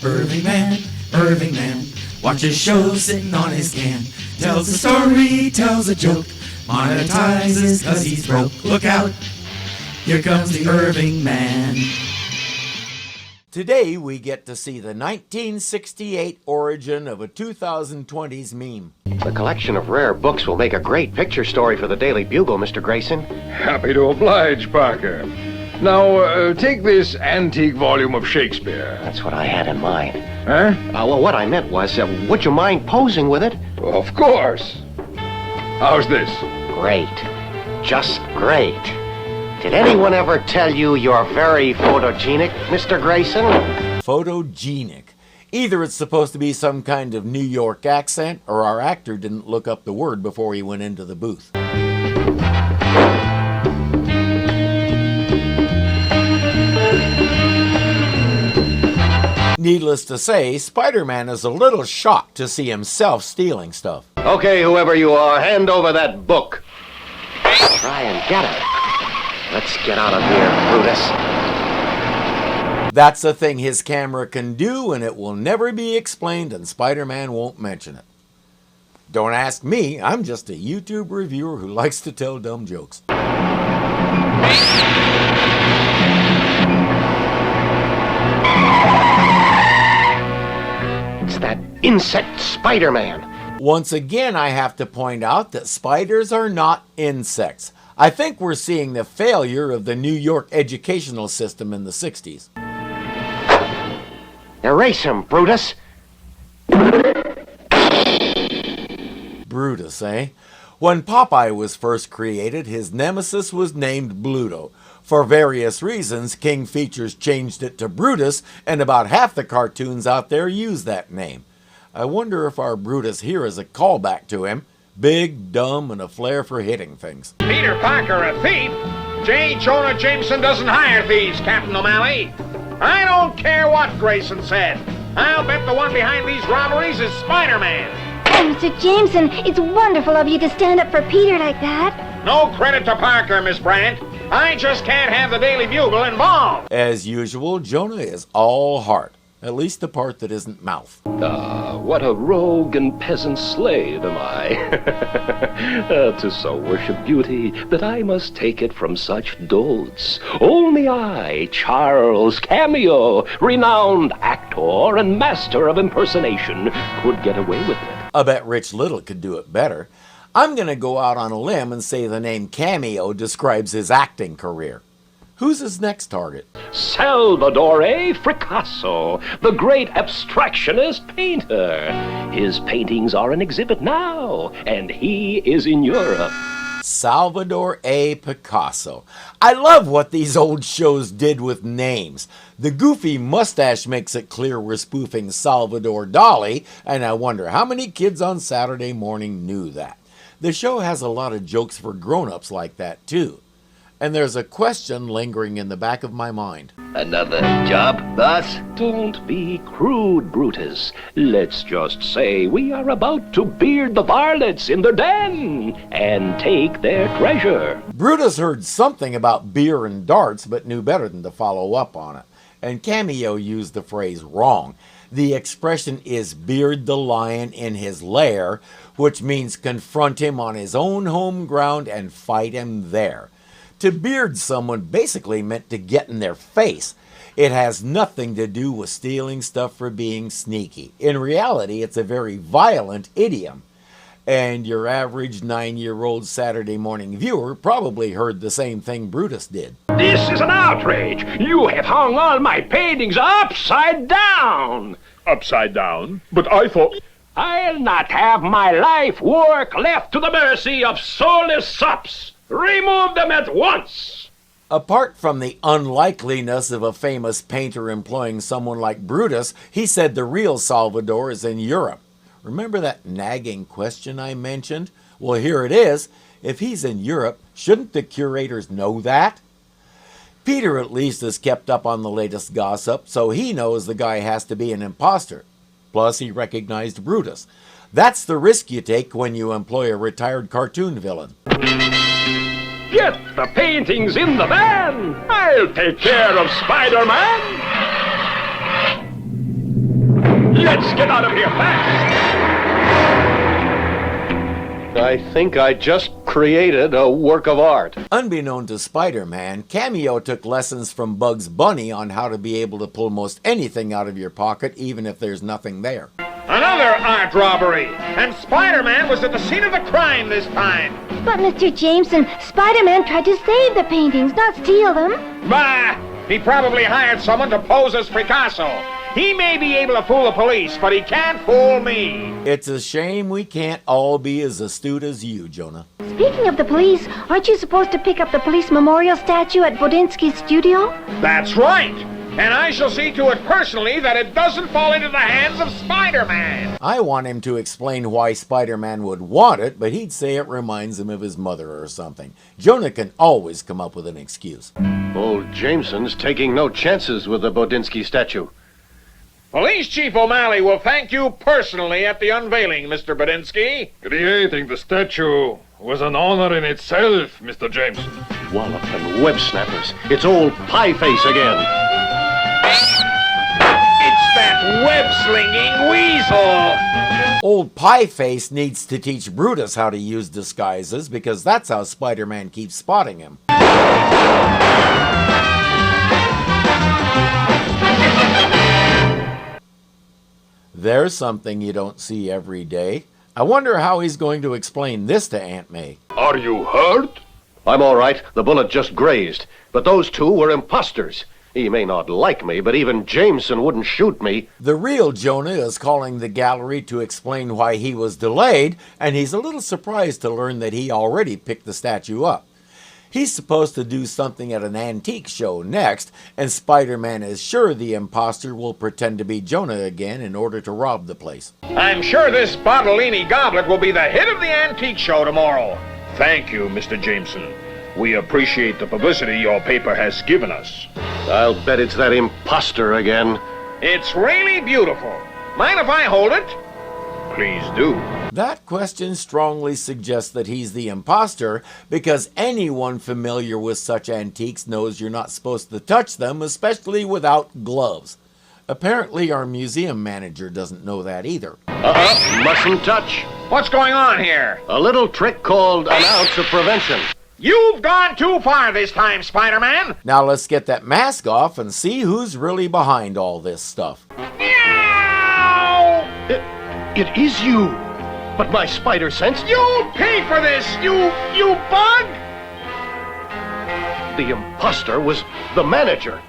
Irvingman, watches shows sitting on his can. Tells a story, tells a joke, monetizes cause he's broke. Look out, here comes the Irvingman. Today we get to see the 1968 origin of a 2020s meme. The collection of rare books will make a great picture story for the Daily Bugle, Mr. Grayson. Happy to oblige, Parker. Now, take this antique volume of Shakespeare. That's what I had in mind. Huh? Well, what I meant was, would you mind posing with it? Of course. How's this? Great. Just great. Did anyone ever tell you you're very photogenic, Mr. Grayson? Photogenic. Either it's supposed to be some kind of New York accent, or our actor didn't look up the word before he went into the booth. Needless to say, Spiderman is a little shocked to see himself stealing stuff. Okay, whoever you are, hand over that book. Try and get it. Let's get out of here, Brutus. That's a thing his camera can do, and it will never be explained, and Spiderman won't mention it. Don't ask me, I'm just a YouTube reviewer who likes to tell dumb jokes. It's that insect Spiderman. Once again, I have to point out that spiders are not insects. I think we're seeing the failure of the New York educational system in the 60s. Erase him, Brutus. Brutus, eh? When Popeye was first created, his nemesis was named Bluto. For various reasons, King Features changed it to Brutus, and about half the cartoons out there use that name. I wonder if our Brutus here is a callback to him. Big, dumb, and a flair for hitting things. Peter Parker, a thief? J. Jonah Jameson doesn't hire thieves, Captain O'Malley. I don't care what Grayson said. I'll bet the one behind these robberies is Spider-Man. Oh, Mr. Jameson, it's wonderful of you to stand up for Peter like that. No credit to Parker, Miss Brandt. I just can't have the Daily Bugle involved. As usual, Jonah is all heart. At least the part that isn't mouth. What a rogue and peasant slave am I, to so worship beauty that I must take it from such dolts. Only I, Charles Cameo, renowned actor and master of impersonation, could get away with it. I bet Rich Little could do it better. I'm going to go out on a limb and say the name Cameo describes his acting career. Who's his next target? Salvador Fricasso, the great abstractionist painter. His paintings are an exhibit now, and he is in Europe. Salvador Picasso. I love what these old shows did with names. The goofy mustache makes it clear we're spoofing Salvador Dali, and I wonder how many kids on Saturday morning knew that. The show has a lot of jokes for grown-ups like that, too. And there's a question lingering in the back of my mind. Another job, boss? Don't be crude, Brutus. Let's just say we are about to beard the varlets in their den and take their treasure. Brutus heard something about beer and darts, but knew better than to follow up on it. And Cameo used the phrase wrong. The expression is beard the lion in his lair, which means confront him on his own home ground and fight him there. To beard someone basically meant to get in their face. It has nothing to do with stealing stuff for being sneaky. In reality, it's a very violent idiom. And your average 9-year-old Saturday morning viewer probably heard the same thing Brutus did. This is an outrage. You have hung all my paintings upside down. Upside down? But I thought... I'll not have my life work left to the mercy of soulless sops. Remove them at once! Apart from the unlikeliness of a famous painter employing someone like Brutus, he said the real Salvador is in Europe. Remember that nagging question I mentioned? Well, here it is. If he's in Europe, shouldn't the curators know that? Peter at least is kept up on the latest gossip, so he knows the guy has to be an imposter. Plus, he recognized Brutus. That's the risk you take when you employ a retired cartoon villain. Get the paintings in the van! I'll take care of Spider-Man! Let's get out of here fast! I think I just created a work of art. Unbeknown to Spider-Man, Cameo took lessons from Bugs Bunny on how to be able to pull most anything out of your pocket, even if there's nothing there. Another art robbery, and Spider-Man was at the scene of the crime this time. But, Mr. Jameson, Spider-Man tried to save the paintings, not steal them. Bah! He probably hired someone to pose as Picasso. He may be able to fool the police, but he can't fool me. It's a shame we can't all be as astute as you, Jonah. Speaking of the police, aren't you supposed to pick up the police memorial statue at Bodinsky's studio? That's right. And I shall see to it personally that it doesn't fall into the hands of Spider-Man. I want him to explain why Spider-Man would want it, but he'd say it reminds him of his mother or something. Jonah can always come up with an excuse. Old Jameson's taking no chances with the Bodinsky statue. Police Chief O'Malley will thank you personally at the unveiling, Mr. Bodinsky. Creating the statue was an honor in itself, Mr. Jameson. Wallop and web snappers. It's old Pie Face again. It's that web-slinging weasel. Old Pie Face needs to teach Brutus how to use disguises, because that's how Spider-Man keeps spotting him. There's something you don't see every day. I wonder how he's going to explain this to Aunt May. Are you hurt? I'm all right. The bullet just grazed. But those two were imposters. He may not like me, but even Jameson wouldn't shoot me. The real Jonah is calling the gallery to explain why he was delayed, and he's a little surprised to learn that he already picked the statue up. He's supposed to do something at an antique show next, and Spider-Man is sure the imposter will pretend to be Jonah again in order to rob the place. I'm sure this Bottolini goblet will be the hit of the antique show tomorrow. Thank you, Mr. Jameson. We appreciate the publicity your paper has given us. I'll bet it's that imposter again. It's really beautiful. Mind if I hold it? Please do. That question strongly suggests that he's the imposter, because anyone familiar with such antiques knows you're not supposed to touch them, especially without gloves. Apparently our museum manager doesn't know that either. Mustn't touch. What's going on here? A little trick called an ounce of prevention. You've gone too far this time, Spider-Man. Now let's get that mask off and see who's really behind all this stuff. Meow! It is you. But my spider sense... You'll pay for this, you bug! The imposter was the manager.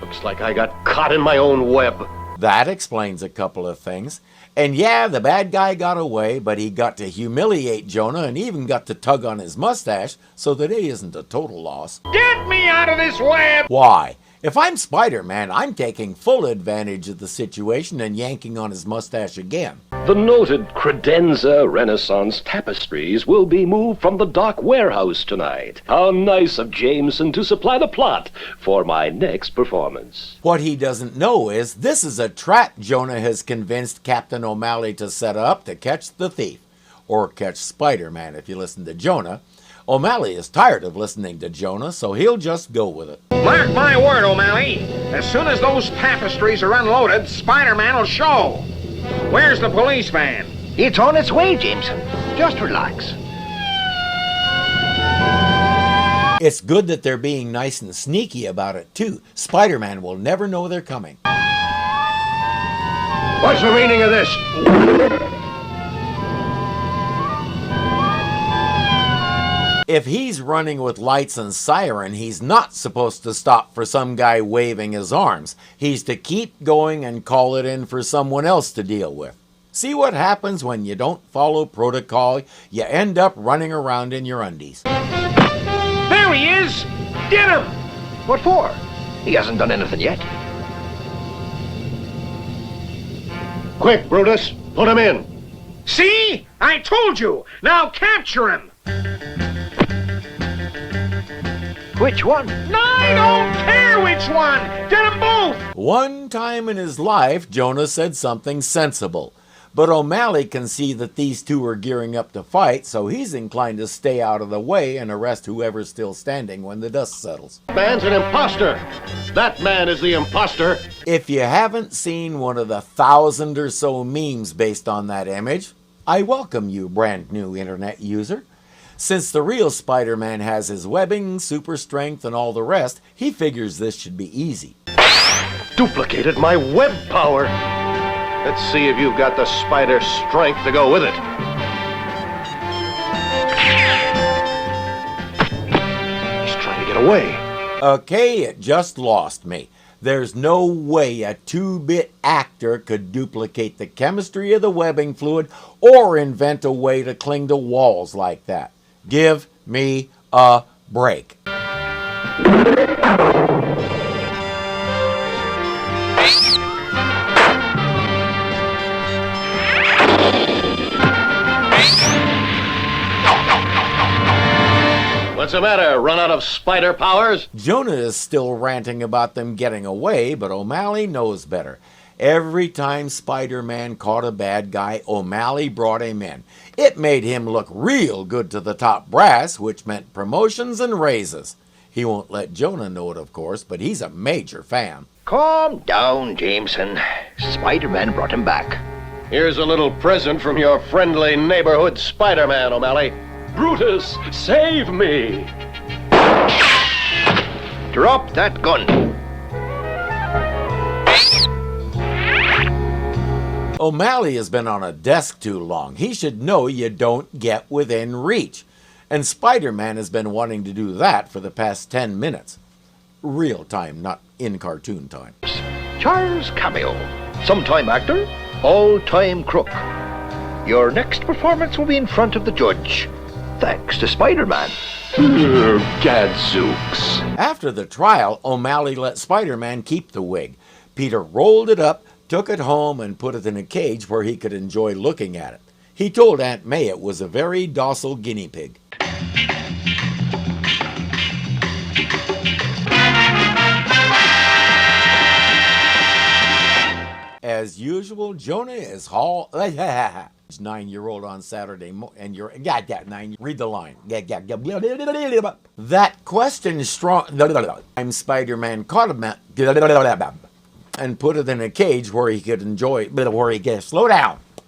Looks like I got caught in my own web. That explains a couple of things. And yeah, the bad guy got away, but he got to humiliate Jonah and even got to tug on his mustache, so that he isn't a total loss. Get me out of this web! Why? If I'm Spider-Man, I'm taking full advantage of the situation and yanking on his mustache again. The noted credenza Renaissance tapestries will be moved from the dock warehouse tonight. How nice of Jameson to supply the plot for my next performance. What he doesn't know is this is a trap Jonah has convinced Captain O'Malley to set up to catch the thief. Or catch Spider-Man if you listen to Jonah. O'Malley is tired of listening to Jonah, so he'll just go with it. Mark my word, O'Malley. As soon as those tapestries are unloaded, Spider-Man will show. Where's the police van? It's on its way, Jameson. Just relax. It's good that they're being nice and sneaky about it, too. Spider-Man will never know they're coming. What's the meaning of this? If he's running with lights and siren, he's not supposed to stop for some guy waving his arms. He's to keep going and call it in for someone else to deal with. See what happens when you don't follow protocol? You end up running around in your undies. There he is! Get him! What for? He hasn't done anything yet. Quick, Brutus. Put him in. See? I told you! Now capture him! Which one? I don't care which one! Get them both! One time in his life, Jonah said something sensible. But O'Malley can see that these two are gearing up to fight, so he's inclined to stay out of the way and arrest whoever's still standing when the dust settles. Man's an imposter. That man is the imposter. If you haven't seen one of the 1,000 or so memes based on that image, I welcome you, brand new internet user. Since the real Spider-Man has his webbing, super strength, and all the rest, he figures this should be easy. Duplicated my web power. Let's see if you've got the spider strength to go with it. He's trying to get away. Okay, it just lost me. There's no way a 2-bit actor could duplicate the chemistry of the webbing fluid or invent a way to cling to walls like that. Give me a break. What's the matter? Run out of spider powers? Jonah is still ranting about them getting away, but O'Malley knows better. Every time Spider-Man caught a bad guy, O'Malley brought him in. It made him look real good to the top brass, which meant promotions and raises. He won't let Jonah know it, of course, but he's a major fan. Calm down, Jameson. Spider-Man brought him back. Here's a little present from your friendly neighborhood Spider-Man, O'Malley. Brutus, save me! Drop that gun. O'Malley has been on a desk too long. He should know you don't get within reach. And Spider-Man has been wanting to do that for the past 10 minutes. Real time, not in cartoon time. Charles Cameo. Sometime actor, all-time crook. Your next performance will be in front of the judge. Thanks to Spider-Man. Gadzooks. After the trial, O'Malley let Spider-Man keep the wig. Peter rolled it up, took it home, and put it in a cage where he could enjoy looking at it. He told Aunt May it was a very docile guinea pig. As usual, Jonah is 9-year-old on Saturday and you're read the line. That question strong. I'm Spider-Man caught him and put it in a cage where he could enjoy. Slow down.